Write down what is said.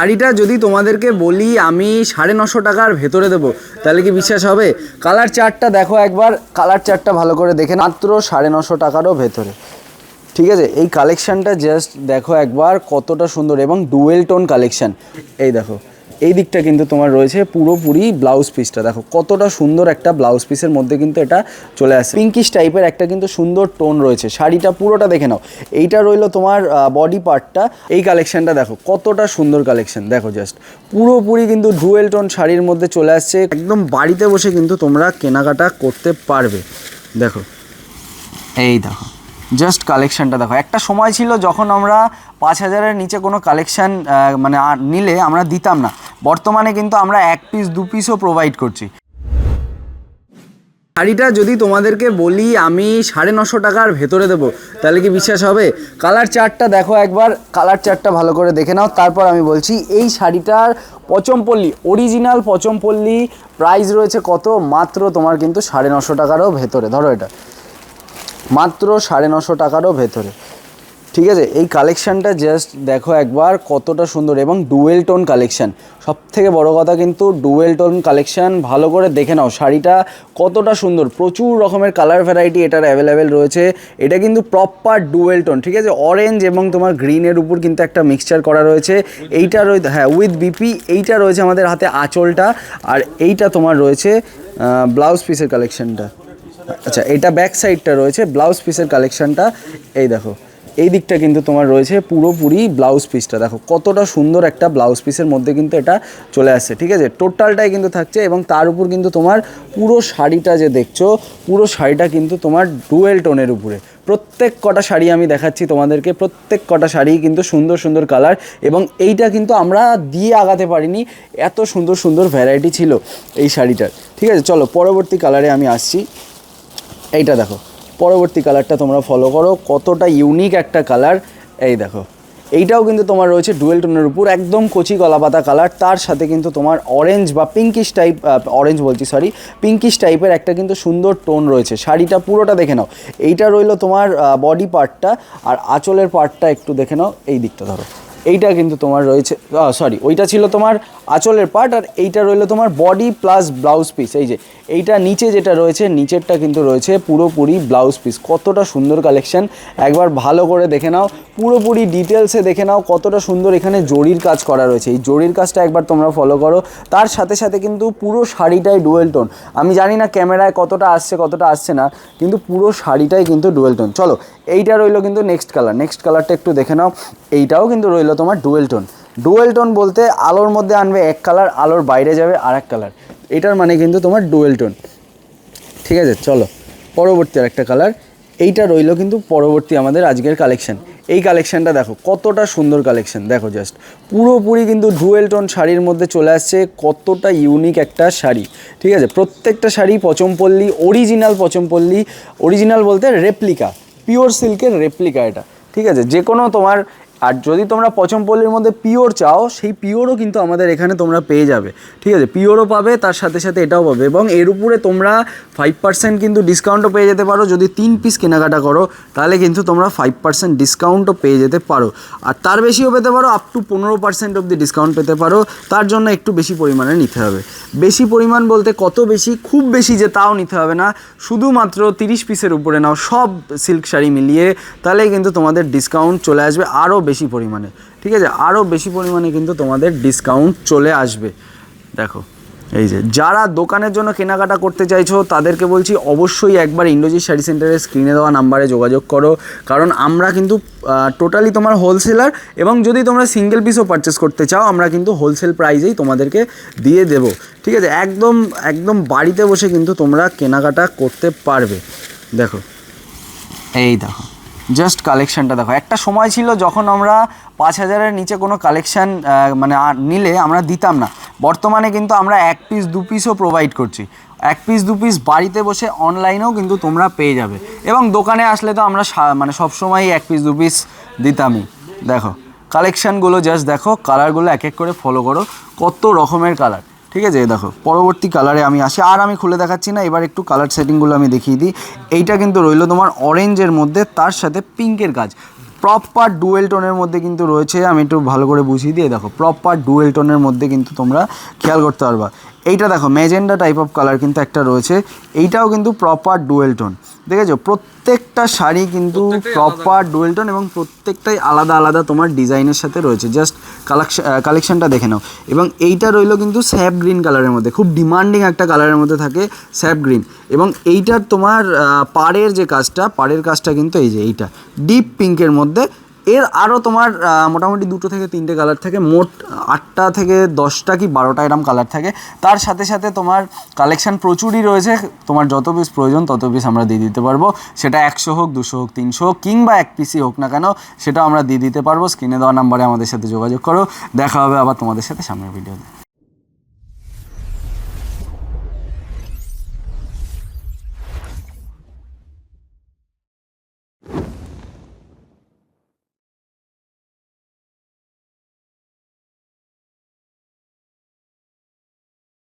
শাড়িটা যদি তোমাদেরকে বলি আমি 950 টাকার ভেতরে দেবো তাহলে কি বিশ্বাস হবে? কালার চার্টটা দেখো একবার, কালার চার্টটা ভালো করে দেখে মাত্র 950 টাকারও ভেতরে। ঠিক আছে, এই কালেকশানটা জাস্ট দেখো একবার কতটা সুন্দর এবং ডুয়েল টোন কালেকশান। এই দেখো এই দিকটা কিন্তু তোমার রয়েছে পুরোপুরি ব্লাউজ পিসটা, দেখো কতটা সুন্দর একটা ব্লাউজ পিসের মধ্যে কিন্তু এটা চলে আসে। পিঙ্কিশ টাইপের একটা কিন্তু সুন্দর টোন রয়েছে, শাড়িটা পুরোটা দেখে নাও। এইটা রইলো তোমার বডি পার্টটা। এই কালেকশানটা দেখো কতটা সুন্দর কালেকশান, দেখো জাস্ট পুরোপুরি কিন্তু ডুয়েল টোন শাড়ির মধ্যে চলে আসছে। একদম বাড়িতে বসে কিন্তু তোমরা কেনাকাটা করতে পারবে। দেখো এই দেখো জাস্ট কালেকশানটা দেখো। একটা সময় ছিল যখন আমরা 5000-এর নিচে কোনো কালেকশান মানে নিলে আমরা দিতাম না, বর্তমানে কিন্তু আমরা 1 পিস 2 পিসও প্রোভাইড করছি। শাড়িটা যদি তোমাদেরকে বলি আমি 950 টাকার ভেতরে দেবো তাহলে কি বিশ্বাস হবে? কালার চার্টটা দেখো একবার, কালার চার্টটা ভালো করে দেখে নাও, তারপর আমি বলছি। এই শাড়িটার পচমপল্লী, অরিজিনাল পচমপল্লী প্রাইস রয়েছে কত? মাত্র তোমার কিন্তু 950 টাকারও ভেতরে। ধরো এটা মাত্র 950 টাকারও ভেতরে। ঠিক আছে, এই কালেকশানটা জাস্ট দেখো একবার কতটা সুন্দর এবং ডুয়েল টোন কালেকশান। সব থেকে বড়ো কথা কিন্তু ডুয়েল টোন কালেকশান, ভালো করে দেখে নাও শাড়িটা কতটা সুন্দর। প্রচুর রকমের কালার ভ্যারাইটি এটার অ্যাভেলেবেল রয়েছে। এটা কিন্তু প্রপার ডুয়েল টোন, ঠিক আছে, অরেঞ্জ এবং তোমার গ্রিনের উপর কিন্তু একটা মিক্সচার করা রয়েছে। এইটা রয়েছে হ্যাঁ উইথ বিপি। এইটা রয়েছে আমাদের হাতে আঁচলটা, আর এইটা তোমার রয়েছে ব্লাউজ পিসের কালেকশানটা। আচ্ছা, এটা ব্যাক সাইডটা রয়েছে ব্লাউজ পিসের কালেকশানটা। এই দেখো এই দিকটা কিন্তু তোমার রয়েছে পুরোপুরি ব্লাউজ পিসটা, দেখো কতটা সুন্দর একটা ব্লাউজ পিসের মধ্যে কিন্তু এটা চলে আসছে। ঠিক আছে, টোটালটাই কিন্তু থাকছে এবং তার উপর কিন্তু তোমার পুরো শাড়িটা যে দেখছো, পুরো শাড়িটা কিন্তু তোমার ডুয়েল টোনের উপরে। প্রত্যেক কটা শাড়ি আমি দেখাচ্ছি তোমাদেরকে, প্রত্যেক কটা শাড়ি কিন্তু সুন্দর সুন্দর কালার, এবং এইটা কিন্তু আমরা দিয়ে আগাতে পারিনি, এত সুন্দর সুন্দর ভ্যারাইটি ছিল এই শাড়িটার। ঠিক আছে, চলো পরবর্তী কালারে আমি আসছি। এইটা দেখো পরবর্তী কালারটা তোমরা ফলো করো, কতটা ইউনিক একটা কালার। এই দেখো এইটাও কিন্তু তোমার রয়েছে ডুয়েল টোনের উপর, একদম কচি কলাপাতা কালার। তার সাথে কিন্তু তোমার অরেঞ্জ বা পিঙ্কিশ টাইপ, অরেঞ্জ বলছি সরি, পিঙ্কিশ টাইপের একটা কিন্তু সুন্দর টোন রয়েছে। শাড়িটা পুরোটা দেখে নাও। এইটা রইলো তোমার বডি পার্টটা, আর আঁচলের পার্টটা একটু দেখে নাও। এই দিকটা ধরো, এইটা কিন্তু তোমার রয়েছে সরি ওইটা ছিল তোমার আঁচলের পার্ট, আর এইটা রইলো তোমার বডি প্লাস ব্লাউজ পিস। এই যে এইটা নিচে যেটা রয়েছে, নিচেরটা কিন্তু রয়েছে পুরোপুরি ব্লাউজ পিস। কতটা সুন্দর কালেকশন, একবার ভালো করে দেখে নাও, পুরোপুরি ডিটেলসে দেখে নাও কতটা সুন্দর এখানে জরির কাজ করা রয়েছে। এই জরির কাজটা একবার তোমরা ফলো করো। তার সাথে সাথে কিন্তু পুরো শাড়িটাই ডুয়েল টোন। আমি জানি না ক্যামেরায় কতটা আসছে কতটা আসছে না, কিন্তু পুরো শাড়িটাই কিন্তু ডুয়েল টোন। চলো এইটা রইলো কিন্তু নেক্সট কালার, নেক্সট কালারটা একটু দেখে নাও। এইটাও কিন্তু রইলো তোমার ডুয়েল টোন। ডুয়েল টোন বলতে আলোর মধ্যে আনবে এক কালার, আলোর বাইরে যাবে আর এক কালার, এটার মানে কিন্তু তোমার ডুয়েল টোন। ঠিক আছে, চলো পরবর্তী আরেকটা কালার। এইটা রইলো কিন্তু পরবর্তী আমাদের আজকের কালেকশন। এই কালেকশানটা দেখো কতটা সুন্দর কালেকশন, দেখো জাস্ট পুরোপুরি কিন্তু ডুয়েল টোন শাড়ির মধ্যে চলে আসছে। কতটা ইউনিক একটা শাড়ি, ঠিক আছে, প্রত্যেকটা শাড়ি পচমপল্লী, অরিজিনাল পচমপল্লী। অরিজিনাল বলতে রেপ্লিকা, পিওর সিল্কের রেপ্লিকা এটা। ঠিক আছে, যে কোনো তোমার, আর যদি তোমরা পচমপল্লীর মধ্যে পিওর চাও, সেই পিওরও কিন্তু আমাদের এখানে তোমরা পেয়ে যাবে। ঠিক আছে, পিওরও পাবে, তার সাথে সাথে এটাও পাবে, এবং এর উপরে তোমরা 5% কিন্তু ডিসকাউন্টও পেয়ে যেতে পারো। যদি 3 পিস কেনাকাটা করো তাহলে কিন্তু তোমরা 5% ডিসকাউন্টও পেয়ে যেতে পারো, আর তার বেশিও পেতে পারো, আপ টু 15% অবধি ডিসকাউন্ট পেতে পারো। তার জন্য একটু বেশি পরিমাণে নিতে হবে। বেশি পরিমাণ বলতে কত বেশি, খুব বেশি যে তাও নিতে হবে না, শুধুমাত্র 30 পিসের উপরে নাও সব সিল্ক শাড়ি মিলিয়ে, তাহলে কিন্তু তোমাদের ডিসকাউন্ট চলে আসবে আরও বেশি পরিমাণে। ঠিক আছে, আরও বেশি পরিমাণে কিন্তু তোমাদের ডিসকাউন্ট চলে আসবে। দেখো এই যে যারা দোকানের জন্য কেনাকাটা করতে চাইছো তাদেরকে বলছি অবশ্যই একবার ইন্দ্রজিৎ শাড়ি সেন্টারের স্ক্রিনে দেওয়া নাম্বারে যোগাযোগ করো, কারণ আমরা কিন্তু টোটালি তোমার হোলসেলার, এবং যদি তোমরা সিঙ্গেল পিসও পারচেস করতে চাও আমরা কিন্তু হোলসেল প্রাইজেই তোমাদেরকে দিয়ে দেবো। ঠিক আছে, একদম একদম বাড়িতে বসে কিন্তু তোমরা কেনাকাটা করতে পারবে। দেখো এই দেখো জাস্ট কালেকশানটা দেখো। একটা সময় ছিল যখন আমরা 5000-এর নিচে কোনো কালেকশান মানে নিলে আমরা দিতাম না, বর্তমানে কিন্তু আমরা 1 পিস 2 পিসও প্রোভাইড করছি। 1 পিস 2 পিস বাড়িতে বসে অনলাইনেও কিন্তু তোমরা পেয়ে যাবে, এবং দোকানে আসলে তো আমরা মানে সবসময়ই 1 পিস 2 পিস দিতামই। দেখো কালেকশানগুলো জাস্ট দেখো, কালারগুলো এক এক করে ফলো করো, কত রকমের কালার। ঠিক আছে, দেখো পরবর্তী কালারে আমি আসি, আর আমি খুলে দেখাচ্ছি না, এবার একটু কালার সেটিংগুলো আমি দেখিয়ে দিই। এইটা কিন্তু রইলো তোমার অরেঞ্জের মধ্যে, তার সাথে পিঙ্কের কাজ। প্রপার ডুয়েল টোনের মধ্যে কিন্তু রয়েছে। আমি একটু ভালো করে বুঝিয়ে দিয়ে দেখো, প্রপার ডুয়েল টোনের মধ্যে কিন্তু তোমরা খেয়াল করতে পারবা। এইটা দেখো ম্যাজেন্ডা টাইপ অফ কালার কিন্তু একটা রয়েছে, এইটাও কিন্তু প্রপার ডুয়েল টোন। দেখেছো প্রত্যেকটা শাড়ি কিন্তু প্রপার ডুয়েল টোন এবং প্রত্যেকটাই আলাদা আলাদা তোমার ডিজাইনের সাথে রয়েছে। জাস্ট কালেকশনটা দেখে নাও। এবং এইটা রইলো কিন্তু স্যাপ গ্রিন কালারের মধ্যে, খুব ডিমান্ডিং একটা কালারের মধ্যে থাকে স্যাপ গ্রিন। এবং এইটার তোমার পাড়ের যে কাজটা, পাড়ের কাজটা কিন্তু এই যে এইটা ডিপ পিঙ্কের মধ্যে। এর আরও তোমার মোটামুটি 2 থেকে 3টে কালার থাকে, মোট 8টা থেকে 10টা কি 12টা এরম কালার থাকে। তার সাথে সাথে তোমার কালেকশান প্রচুরই রয়েছে, তোমার যত পিস প্রয়োজন তত পিস আমরা দিয়ে দিতে পারবো। সেটা 100 হোক, 200 হোক, 300 হোক, কিংবা 1 পিসই হোক না কেন, সেটাও আমরা দিয়ে দিতে পারবো। স্ক্রিনে দেওয়া নাম্বারে আমাদের সাথে যোগাযোগ করো। দেখা হবে আবার তোমাদের সাথে সামনের ভিডিওতে।